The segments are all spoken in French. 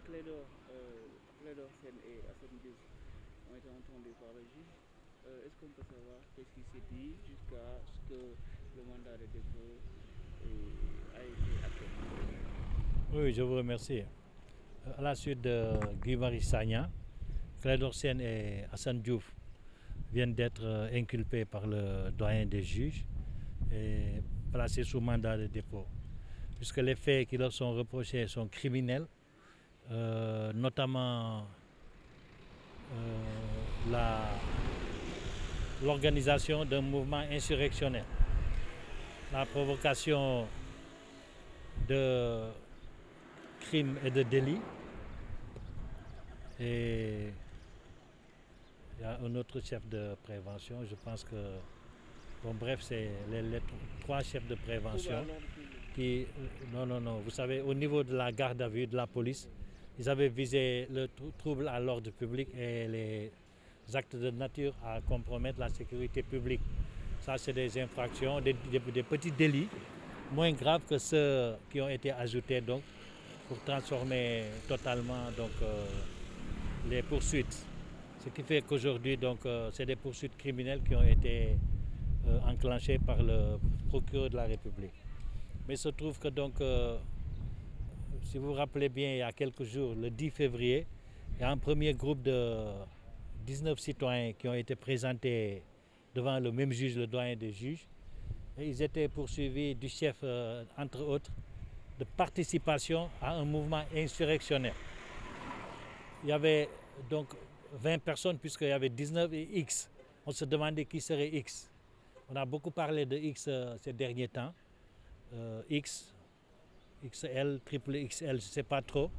Clédor Sène et Assane Diouf ont été entendus par le juge. Est-ce qu'on peut savoir qu'est-ce qui s'est dit jusqu'à ce que le mandat de dépôt a été accepté? Oui, je vous remercie. À la suite de Guy Marius Sagna, Clédor Sène et Assane Diouf viennent d'être inculpés par le doyen des juges et placés sous mandat de dépôt. Puisque les faits qui leur sont reprochés sont criminels, notamment l'organisation d'un mouvement insurrectionnel, la provocation de crimes et de délits, et il y a un autre chef de prévention. Je pense que, bon, bref, c'est les trois chefs de prévention qui, non, vous savez, au niveau de la garde à vue de la police, ils avaient visé le trouble à l'ordre public et les actes de nature à compromettre la sécurité publique. Ça, c'est des infractions, des petits délits, moins graves que ceux qui ont été ajoutés donc, pour transformer totalement donc, les poursuites. Ce qui fait qu'aujourd'hui, donc, c'est des poursuites criminelles qui ont été enclenchées par le procureur de la République. Mais il se trouve que donc, si vous vous rappelez bien, il y a quelques jours, le 10 février, il y a un premier groupe de 19 citoyens qui ont été présentés devant le même juge, le doyen des juges. Et ils étaient poursuivis du chef, entre autres, de participation à un mouvement insurrectionnel. Il y avait donc 20 personnes puisqu'il y avait 19 et X. On se demandait qui serait X. On a beaucoup parlé de X ces derniers temps. X, XL, triple XL, je ne sais pas trop.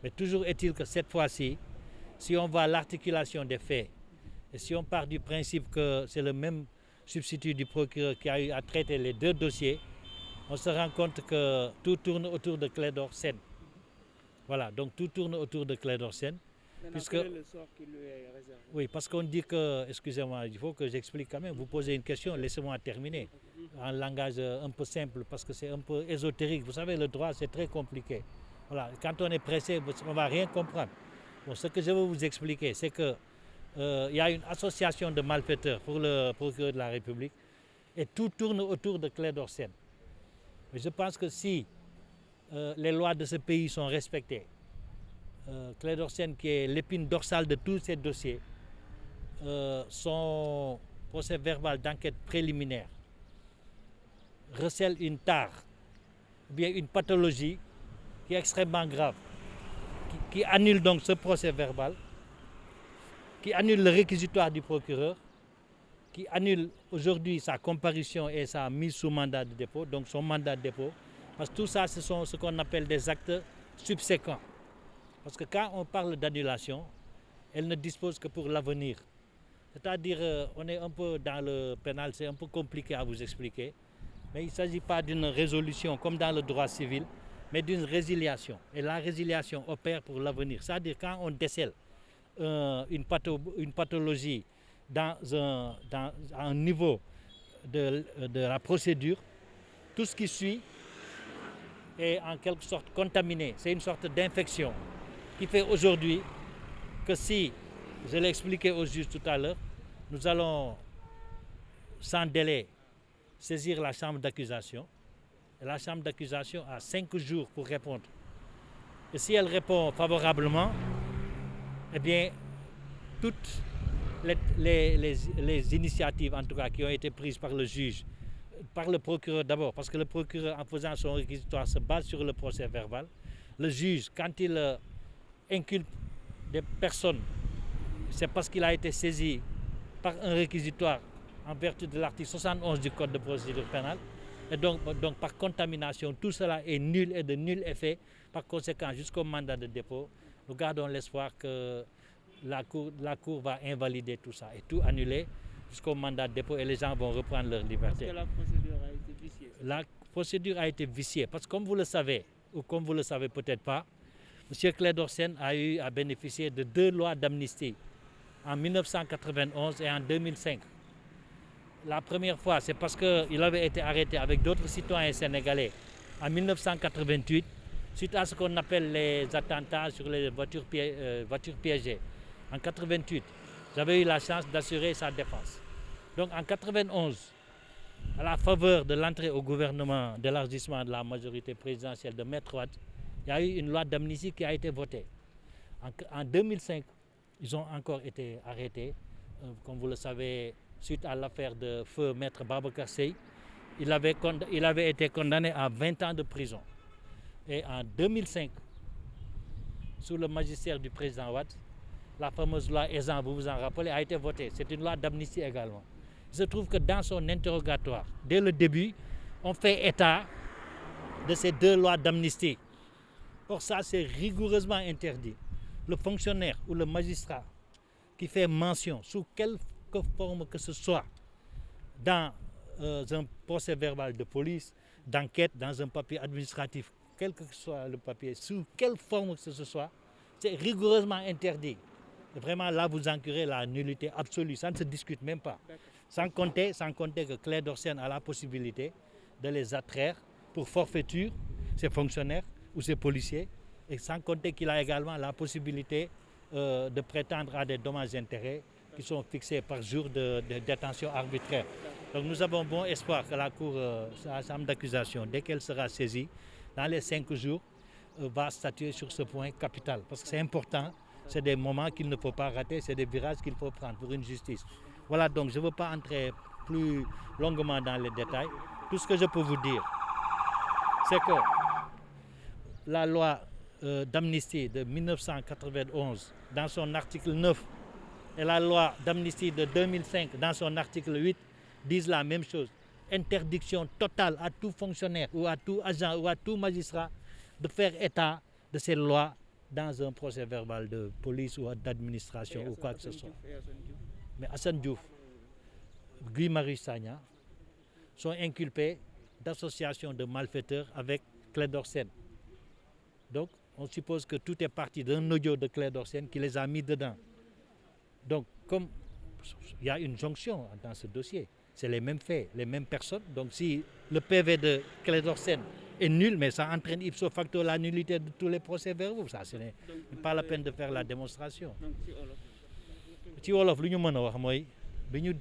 Mais toujours est-il que cette fois-ci, si on voit l'articulation des faits, et si on part du principe que c'est le même substitut du procureur qui a eu à traiter les deux dossiers, on se rend compte que tout tourne autour de Clédor Sène. Voilà, donc tout tourne autour de Clédor Sène. Puisque quel est le sort qui lui est réservé? Oui, parce qu'on dit que, excusez-moi, il faut que j'explique quand même. Vous posez une question, laissez-moi terminer. En langage un peu simple, parce que c'est un peu ésotérique. Vous savez, le droit, c'est très compliqué. Voilà, quand on est pressé, on ne va rien comprendre. Bon, ce que je veux vous expliquer, c'est que il y a une association de malfaiteurs pour le procureur de la République et tout tourne autour de Clédor Sène. Mais je pense que si les lois de ce pays sont respectées, Clédor Sène, qui est l'épine dorsale de tous ces dossiers, son procès verbal d'enquête préliminaire recèle une tare, ou bien une pathologie qui est extrêmement grave, qui annule donc ce procès verbal, qui annule le réquisitoire du procureur, qui annule aujourd'hui sa comparution et sa mise sous mandat de dépôt, donc son mandat de dépôt, parce que tout ça, ce sont ce qu'on appelle des actes subséquents. Parce que quand on parle d'annulation, elle ne dispose que pour l'avenir. C'est-à-dire, on est un peu dans le pénal, c'est un peu compliqué à vous expliquer, mais il ne s'agit pas d'une résolution comme dans le droit civil, mais d'une résiliation. Et la résiliation opère pour l'avenir. C'est-à-dire quand on décèle une pathologie dans un niveau de la procédure, tout ce qui suit est en quelque sorte contaminé. C'est une sorte d'infection qui fait aujourd'hui que si, je l'ai expliqué au juge tout à l'heure, nous allons sans délai saisir la chambre d'accusation. Et la chambre d'accusation a 5 jours pour répondre. Et si elle répond favorablement, eh bien, toutes les initiatives, en tout cas, qui ont été prises par le juge, par le procureur d'abord, parce que le procureur, en faisant son réquisitoire, se base sur le procès verbal. Le juge, quand il inculpe des personnes, c'est parce qu'il a été saisi par un réquisitoire en vertu de l'article 71 du Code de procédure pénale. Et donc par contamination, tout cela est nul et de nul effet. Par conséquent, jusqu'au mandat de dépôt, nous gardons l'espoir que la cour va invalider tout ça et tout annuler jusqu'au mandat de dépôt et les gens vont reprendre leur liberté. Parce que la procédure a été viciée. La procédure a été viciée parce que comme vous le savez, ou comme vous le savez peut-être pas, M. Clédor Sène a eu à bénéficier de 2 lois d'amnistie en 1991 et en 2005. La première fois, c'est parce qu'il avait été arrêté avec d'autres citoyens sénégalais en 1988 suite à ce qu'on appelle les attentats sur les voitures piégées. En 88, j'avais eu la chance d'assurer sa défense. Donc en 91, à la faveur de l'entrée au gouvernement d'élargissement de la majorité présidentielle de Maître Wade, il y a eu une loi d'amnistie qui a été votée. En 2005, ils ont encore été arrêtés. Comme vous le savez, suite à l'affaire de feu Maître Babacar Seye, il avait été condamné à 20 ans de prison. Et en 2005, sous le magistère du président Wade, la fameuse loi Ezzan, vous vous en rappelez, a été votée. C'est une loi d'amnistie également. Il se trouve que dans son interrogatoire, dès le début, on fait état de ces deux lois d'amnistie. Or ça, c'est rigoureusement interdit. Le fonctionnaire ou le magistrat qui fait mention, sous quelque forme que ce soit, dans un procès verbal de police, d'enquête, dans un papier administratif, quel que soit le papier, sous quelle forme que ce soit, c'est rigoureusement interdit. Et vraiment, là, vous incurrez la nullité absolue. Ça ne se discute même pas. Sans compter que Clédor Sène a la possibilité de les attraire pour forfaiture, ses fonctionnaires ou ses policiers, et sans compter qu'il a également la possibilité de prétendre à des dommages et intérêts qui sont fixés par jour de détention arbitraire. Donc nous avons bon espoir que la Cour, sa chambre d'accusation, dès qu'elle sera saisie, dans les 5 jours, va statuer sur ce point capital. Parce que c'est important, c'est des moments qu'il ne faut pas rater, c'est des virages qu'il faut prendre pour une justice. Voilà, donc je ne veux pas entrer plus longuement dans les détails. Tout ce que je peux vous dire, c'est que la loi d'amnistie de 1991, dans son article 9, et la loi d'amnistie de 2005, dans son article 8, disent la même chose. Interdiction totale à tout fonctionnaire ou à tout agent ou à tout magistrat de faire état de ces lois dans un procès verbal de police ou d'administration ou quoi que ce soit. Mais Assane Diouf, Guy Marius Sagna sont inculpés d'association de malfaiteurs avec Clédor Sène. Donc, on suppose que tout est parti d'un audio de Clédor Sène qui les a mis dedans. Donc, comme il y a une jonction dans ce dossier, c'est les mêmes faits, les mêmes personnes. Donc, si le PV de Clédor Sène est nul, mais ça entraîne ipso facto la nullité de tous les procès-verbaux. Ça, ce n'est pas la peine de faire la démonstration. ci wolof lu ñu mën a wax mooy bi ñu